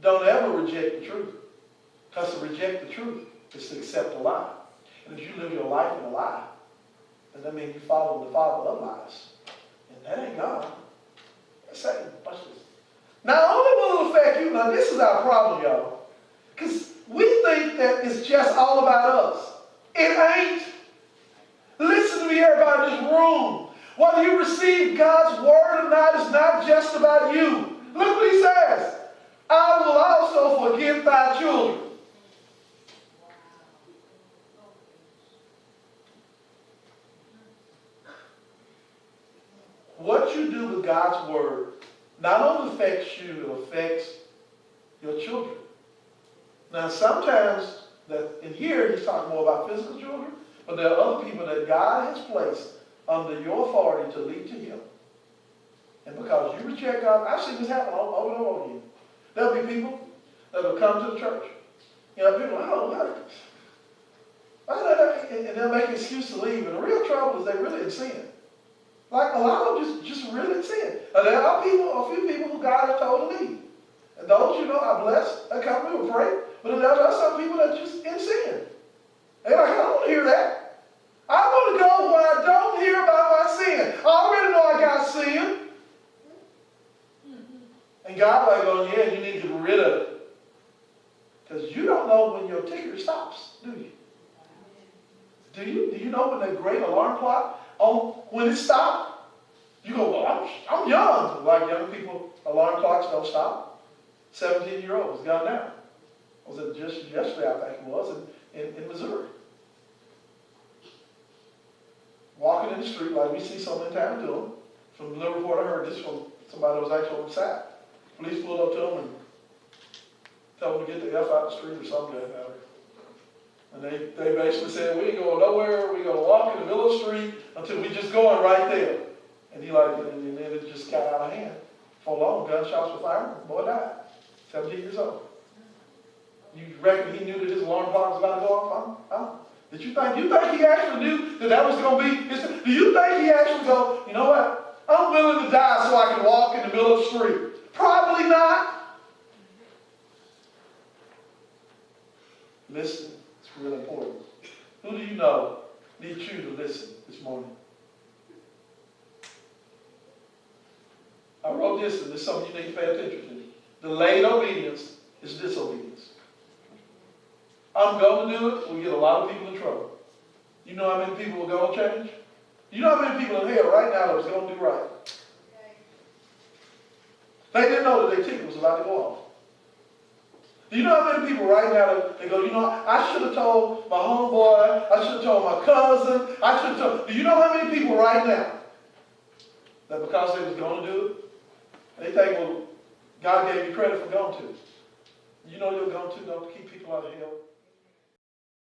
Don't ever reject the truth. Because to reject the truth is to accept a lie. And if you live your life in a lie, then that means you follow the father of lies. And that ain't God. That's Satan. Watch this. Not only will it affect you, now this is our problem, y'all. Because we think that it's just all about us. It ain't. Listen to me, everybody in this room. Whether you receive God's word or not, it's not just about you. Look what he says. I will also forgive thy children. What you do with God's word not only affects you, it affects your children. Now sometimes, in here he's talking more about physical children, but there are other people that God has placed under your authority to lead to him. And because you reject God, I've seen this happen over and over again. There'll be people that will come to the church. You know, people are like, and they'll make an excuse to leave. And the real trouble is they're really in sin. Like a lot of them just really in sin. And there are a few people who God has told to leave. And those, are blessed. They come, we will pray. But there are some people that are just in sin. They're like, I don't want to hear that. I want to go where I don't hear about my sin. I already know I got sin. And God like, oh yeah, you need to get rid of it. Because you don't know when your ticker stops, do you? Do you know when the great alarm clock, when it stopped? You go, well, I'm young. Like young people, alarm clocks don't stop. 17-year-old has gone down. Was it just yesterday, I think it was, in Missouri. Walking in the street like we see so many times do them. From the little report I heard this from somebody that was actually on the side. Police pulled up to them and told them to get the F out the street or something like that. And they basically said, we ain't going nowhere. We're going to walk in the middle of the street until we just going right there. And and then it just got out of hand. For long, gunshots were fired. The boy died. 17 years old. You reckon he knew that his alarm clock was about to go off? Huh? Did you think he actually knew that was going to be? Do you think he actually go, you know what? I'm willing to die so I can walk in the middle of the street. Probably not. Listen, it's really important. Who do you know needs you to listen this morning? I wrote this, and this is something you need to pay attention to. Delayed obedience is disobedience. I'm going to do it, we get a lot of people in trouble. You know how many people are going to change? You know how many people in hell right now that was going to do right? They didn't know that their ticket was about to go off. Do you know how many people right now that they go, I should have told my homeboy, I should have told my cousin, I should have told. Do you know how many people right now that because they was going to do it, they think, well, God gave you credit for going to. You know you're going to keep people out of hell.